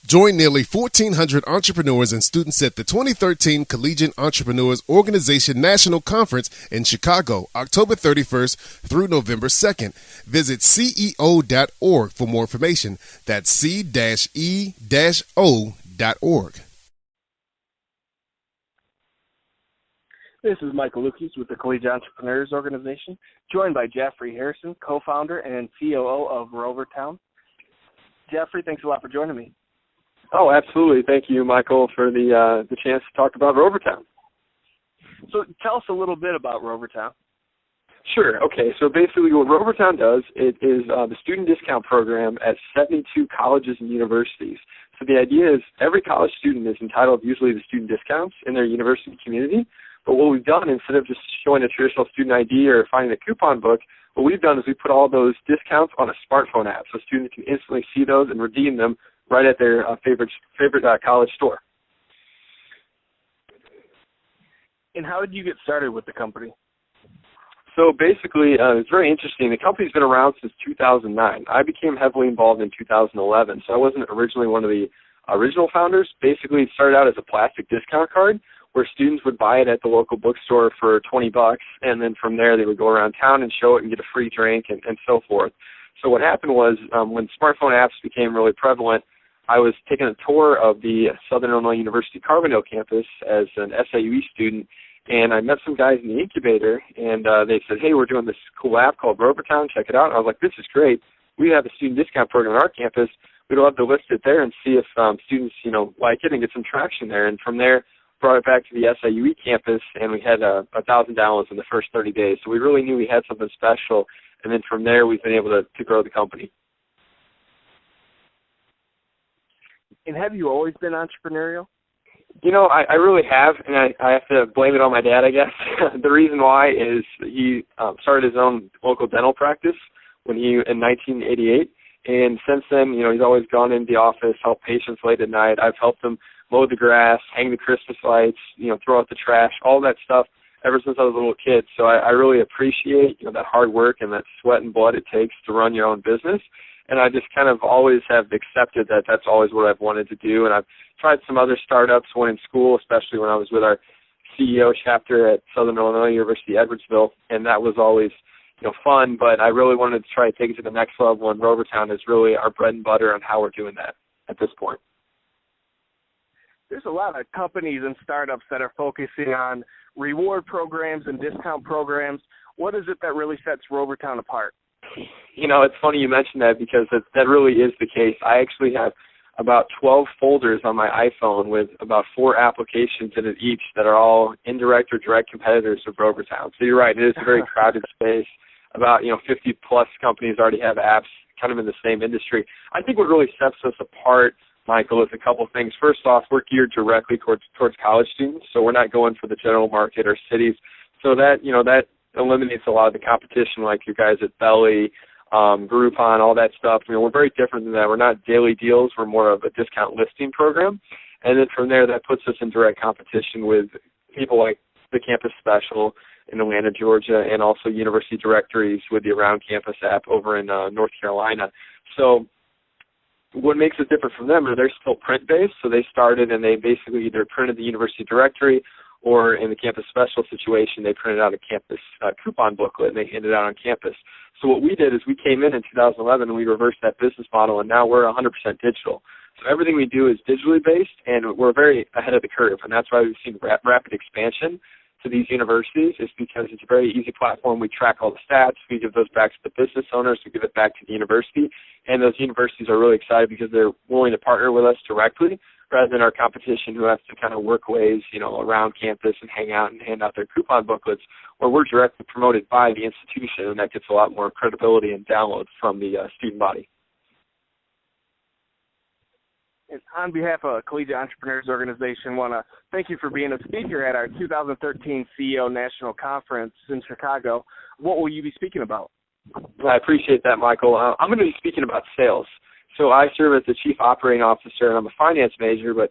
Join nearly 1,400 entrepreneurs and students at the 2013 Collegiate Entrepreneurs Organization National Conference in Chicago, October 31st through November 2nd. Visit ceo.org for more information. That's c-e-o.org. This is Michael Lukes with the Collegiate Entrepreneurs Organization, joined by Jeffry Harrison, co-founder and COO of RoverTown. Jeffry, thanks a lot for joining me. Oh, absolutely. Thank you, Michael, for the chance to talk about RoverTown. So tell us a little bit about RoverTown. Sure. Okay. So basically what RoverTown does, it is the student discount program at 72 colleges and universities. So the idea is every college student is entitled usually to student discounts in their university community. But what we've done, instead of just showing a traditional student ID or finding a coupon book, what we've done is we put all those discounts on a smartphone app so students can instantly see those and redeem them right at their favorite college store. And how did you get started with the company? So basically, it's very interesting. The company's been around since 2009. I became heavily involved in 2011, so I wasn't originally one of the original founders. Basically, it started out as a plastic discount card where students would buy it at the local bookstore for $20, and then from there they would go around town and show it and get a free drink and so forth. So what happened was when smartphone apps became really prevalent, I was taking a tour of the Southern Illinois University Carbondale campus as an SIUE student, and I met some guys in the incubator, and they said, hey, we're doing this cool app called RoverTown, check it out. And I was like, this is great. We have a student discount program on our campus. We'd love to list it there and see if students, like it and get some traction there. And from there, brought it back to the SIUE campus, and we had 1,000 downloads in the first 30 days. So we really knew we had something special, and then from there we've been able to grow the company. And have you always been entrepreneurial? I really have, and I have to blame it on my dad, I guess. The reason why is he started his own local dental practice in 1988, and since then, he's always gone into the office, helped patients late at night. I've helped him mow the grass, hang the Christmas lights, throw out the trash, all that stuff ever since I was a little kid. So I really appreciate, that hard work and that sweat and blood it takes to run your own business. And I just kind of always have accepted that that's always what I've wanted to do. And I've tried some other startups, one in school, especially when I was with our CEO chapter at Southern Illinois University, Edwardsville, and that was always, fun. But I really wanted to try to take it to the next level, and RoverTown is really our bread and butter on how we're doing that at this point. There's a lot of companies and startups that are focusing on reward programs and discount programs. What is it that really sets RoverTown apart? It's funny you mentioned that because that really is the case. I actually have about 12 folders on my iPhone with about 4 applications in it each that are all indirect or direct competitors of RoverTown. So you're right, it is a very crowded space. About 50-plus companies already have apps kind of in the same industry. I think what really sets us apart, Michael, is a couple of things. First off, we're geared directly towards college students, so we're not going for the general market or cities. So that eliminates a lot of the competition, like you guys at Belly, Groupon, all that stuff. We're very different than that. We're not daily deals. We're more of a discount listing program. And then from there, that puts us in direct competition with people like the Campus Special in Atlanta, Georgia, and also University Directories with the Around Campus app over in North Carolina. So what makes it different from them is they're still print-based, so they started and they basically either printed the University Directory or in the Campus Special situation, they printed out a campus coupon booklet and they handed it out on campus. So what we did is we came in 2011 and we reversed that business model, and now we're 100% digital. So everything we do is digitally based, and we're very ahead of the curve, and that's why we've seen rapid expansion to these universities, is because it's a very easy platform. We track all the stats. We give those back to the business owners. We give it back to the university, and those universities are really excited because they're willing to partner with us directly rather than our competition who has to kind of work ways, around campus and hang out and hand out their coupon booklets, where we're directly promoted by the institution, and that gets a lot more credibility and downloads from the student body. And on behalf of Collegiate Entrepreneurs Organization, I want to thank you for being a speaker at our 2013 CEO National Conference in Chicago. What will you be speaking about? I appreciate that, Michael. I'm going to be speaking about sales. So I serve as the Chief Operating Officer, and I'm a finance major, but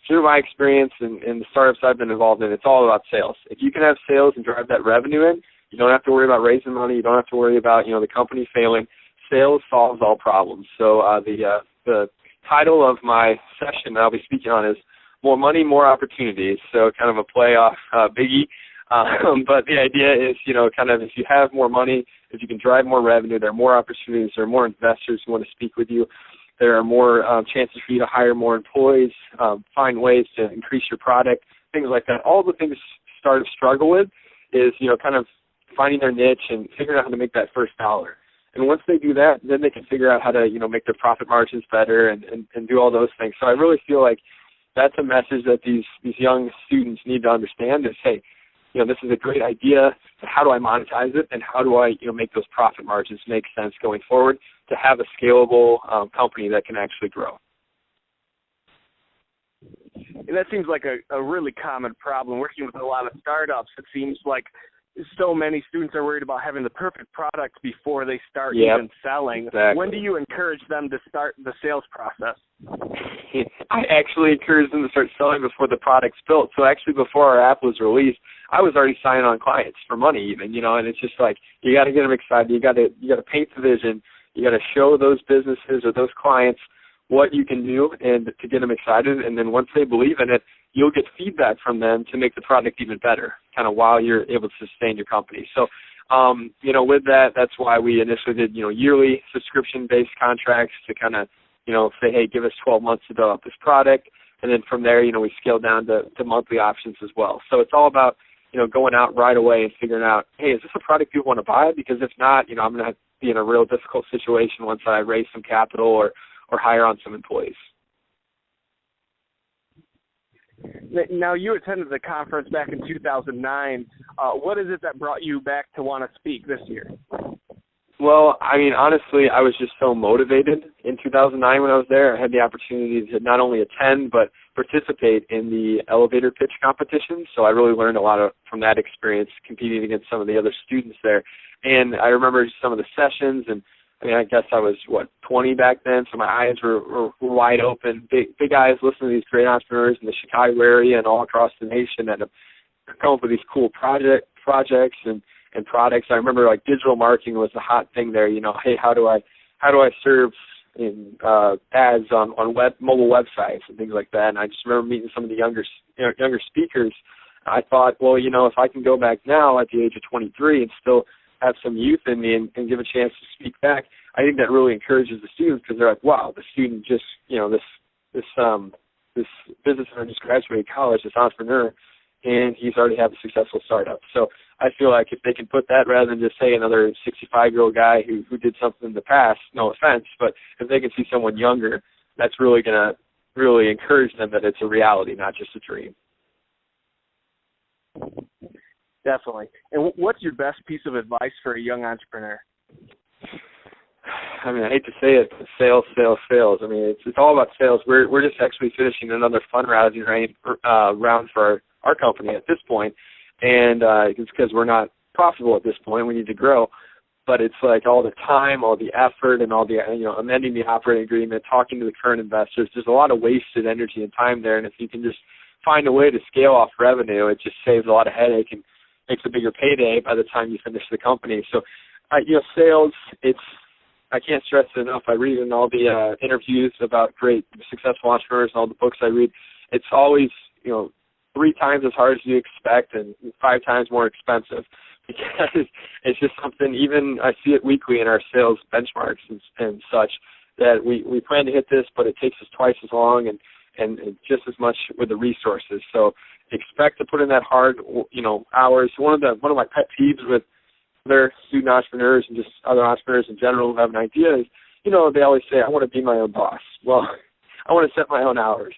through my experience in the startups I've been involved in, it's all about sales. If you can have sales and drive that revenue in, you don't have to worry about raising money. You don't have to worry about, the company failing. Sales solves all problems. So the title of my session that I'll be speaking on is More Money, More Opportunities. So kind of a play off Biggie. But the idea is, kind of if you have more money, if you can drive more revenue, there are more opportunities, there are more investors who want to speak with you. There are more chances for you to hire more employees, find ways to increase your product, things like that. All the things startups struggle with is, kind of finding their niche and figuring out how to make that first dollar. And once they do that, then they can figure out how to, make their profit margins better and do all those things. So I really feel like that's a message that these young students need to understand is, hey, this is a great idea. How do I monetize it, and how do I, make those profit margins make sense going forward to have a scalable company that can actually grow? And that seems like a really common problem working with a lot of startups. It seems like so many students are worried about having the perfect product before they start even selling. Exactly. When do you encourage them to start the sales process? I actually encourage them to start selling before the product's built. So actually before our app was released, I was already signing on clients for money even, and it's just like you got to get them excited. You got to paint the vision. You got to show those businesses or those clients what you can do and to get them excited. And then once they believe in it, you'll get feedback from them to make the product even better, kind of while you're able to sustain your company. So, with that, that's why we initially did, yearly subscription-based contracts to kind of, say, hey, give us 12 months to develop this product. And then from there, we scale down to monthly options as well. So it's all about, going out right away and figuring out, hey, is this a product people want to buy? Because if not, I'm going to be in a real difficult situation once I raise some capital or hire on some employees. Now, you attended the conference back in 2009. What is it that brought you back to want to speak this year? Well, honestly, I was just so motivated in 2009 when I was there. I had the opportunity to not only attend but participate in the elevator pitch competition. So I really learned a lot from that experience competing against some of the other students there. And I remember some of the sessions, and I guess I was, 20 back then, so my eyes were wide open. Big eyes listening to these great entrepreneurs in the Chicago area and all across the nation that have come up with these cool projects and products. I remember digital marketing was a hot thing there. Hey, how do I serve in ads on mobile websites and things like that. And I just remember meeting some of the younger speakers. I thought, well, if I can go back now at the age of 23 and still have some youth in me and give a chance to speak back, I think that really encourages the students because they're like, wow, the student just, this business owner just graduated college, this entrepreneur, and he's already had a successful startup. So I feel like if they can put that rather than just say another 65-year-old guy who did something in the past, no offense, but if they can see someone younger, that's really going to really encourage them that it's a reality, not just a dream. Definitely. And what's your best piece of advice for a young entrepreneur? I hate to say it, but sales. It's all about sales. We're just actually finishing another fundraising round for our company at this point, and it's because we're not profitable at this point. We need to grow, but it's like all the time, all the effort, and all the amending the operating agreement, talking to the current investors. There's a lot of wasted energy and time there, and if you can just find a way to scale off revenue, it just saves a lot of headache and makes a bigger payday by the time you finish the company. So, sales, I can't stress it enough. I read in all the interviews about great successful entrepreneurs and all the books I read. It's always, 3 times as hard as you expect and 5 times more expensive, because it's just something, even I see it weekly in our sales benchmarks and such, that we plan to hit this, but it takes us twice as long and just as much with the resources. So expect to put in that hard, hours. One of my pet peeves with other student entrepreneurs and just other entrepreneurs in general who have an idea is, they always say, I want to be my own boss. Well, I want to set my own hours.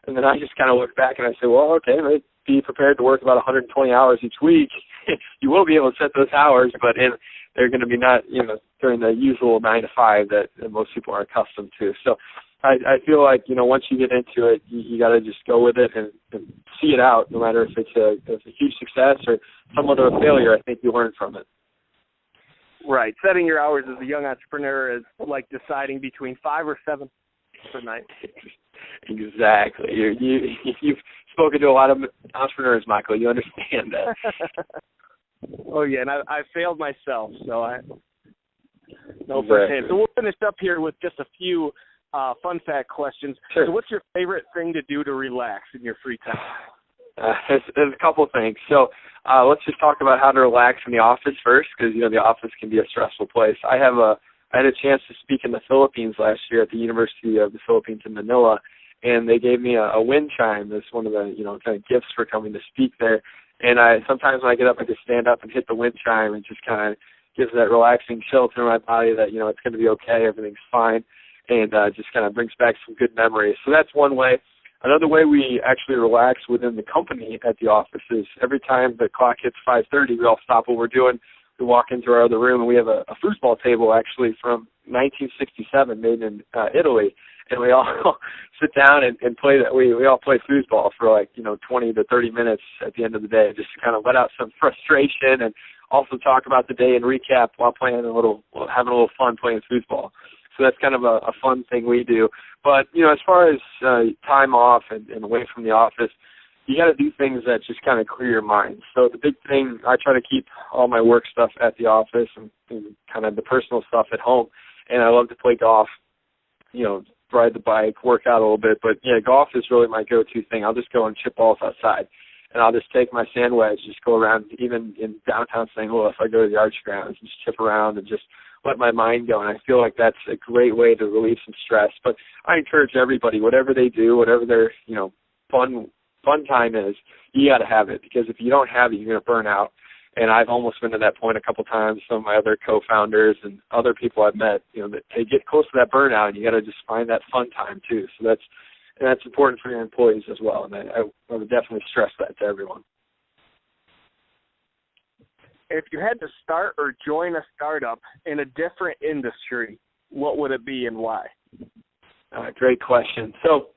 And then I just kind of look back and I say, well, okay, be prepared to work about 120 hours each week. You will be able to set those hours, but they're going to be not, during the usual 9 to 5 that most people are accustomed to. So I feel like, once you get into it, you got to just go with it and see it out, no matter if it's a huge success or somewhat of a failure. I think you learn from it. Right. Setting your hours as a young entrepreneur is like deciding between 5 or 7 per night. Exactly. You've spoken to a lot of entrepreneurs, Michael. You understand that. Oh, yeah, and I failed myself, so I know firsthand. So we'll finish up here with just a few fun fact questions. Sure. So what's your favorite thing to do to relax in your free time? There's a couple things. So let's just talk about how to relax in the office first, because the office can be a stressful place. I had a chance to speak in the Philippines last year at the University of the Philippines in Manila, and they gave me a wind chime as one of the kind of gifts for coming to speak there. And sometimes when I get up, I just stand up and hit the wind chime, and just kind of gives that relaxing chill through my body that it's going to be okay, everything's fine, and just kind of brings back some good memories. So that's one way. Another way we actually relax within the company at the office is every time the clock hits 5:30, we all stop what we're doing. We walk into our other room, and we have a foosball table actually from 1967, made in Italy, and we all sit down and play that. We all play foosball for 20 to 30 minutes at the end of the day, just to kind of let out some frustration and also talk about the day and recap while having a little fun playing foosball. So that's kind of a fun thing we do. But as far as time off and away from the office, you got to do things that just kind of clear your mind. So the big thing, I try to keep all my work stuff at the office and kind of the personal stuff at home. And I love to play golf, ride the bike, work out a little bit. But, golf is really my go-to thing. I'll just go and chip balls outside. And I'll just take my sand wedge, just go around, even in downtown St. Louis, I go to the arch grounds and just chip around and just let my mind go. And I feel like that's a great way to relieve some stress. But I encourage everybody, whatever they do, whatever their, fun time is, you got to have it, because if you don't have it, you're going to burn out. And I've almost been to that point a couple times. Some of my other co-founders and other people I've met, that they get close to that burnout, and you got to just find that fun time too. So that's important for your employees as well. And I would definitely stress that to everyone. If you had to start or join a startup in a different industry, what would it be and why? Great question. So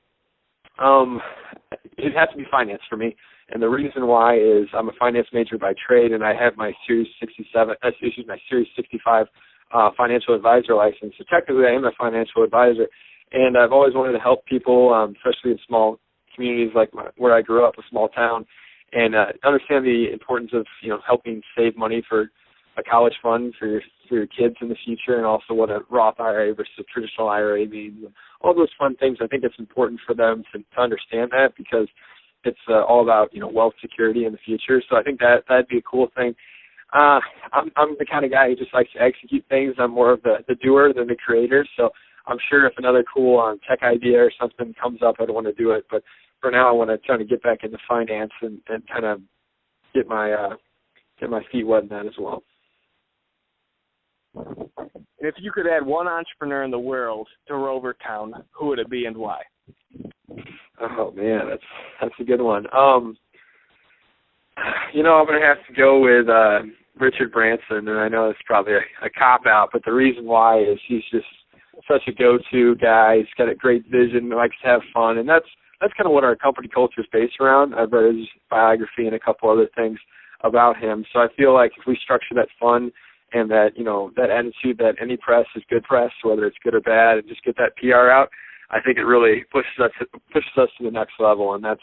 it has to be finance for me. And the reason why is I'm a finance major by trade, and I have my Series 65 financial advisor license. So technically I am a financial advisor. And I've always wanted to help people, especially in small communities like where I grew up, a small town, and understand the importance of helping save money for a college fund for your kids in the future, and also what a Roth IRA versus a traditional IRA means. All those fun things. I think it's important for them to understand that, because it's all about wealth security in the future. So I think that'd be a cool thing. I'm the kind of guy who just likes to execute things. I'm more of the doer than the creator. So I'm sure if another cool tech idea or something comes up, I'd want to do it. But for now, I want to try to get back into finance and kind of get my feet wet in that as well. If you could add one entrepreneur in the world to RoverTown, who would it be and why? Oh man, that's a good one. I'm going to have to go with Richard Branson, and I know it's probably a cop out, but the reason why is he's just such a go-to guy. He's got a great vision, likes to have fun, and that's kind of what our company culture is based around. I've read his biography and a couple other things about him. So I feel like if we structure that fun and that that attitude that any press is good press, whether it's good or bad, and just get that PR out, I think it really pushes us to the next level. And that's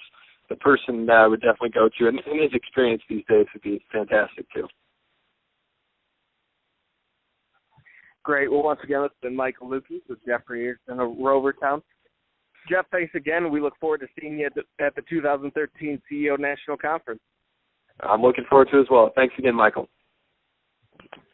the person that I would definitely go to. And his experience these days would be fantastic too. Great. Well, once again, it's been Michael Lukey with Jeffry Harrison of RoverTown. Jeff, thanks again. We look forward to seeing you at the 2013 CEO National Conference. I'm looking forward to it as well. Thanks again, Michael.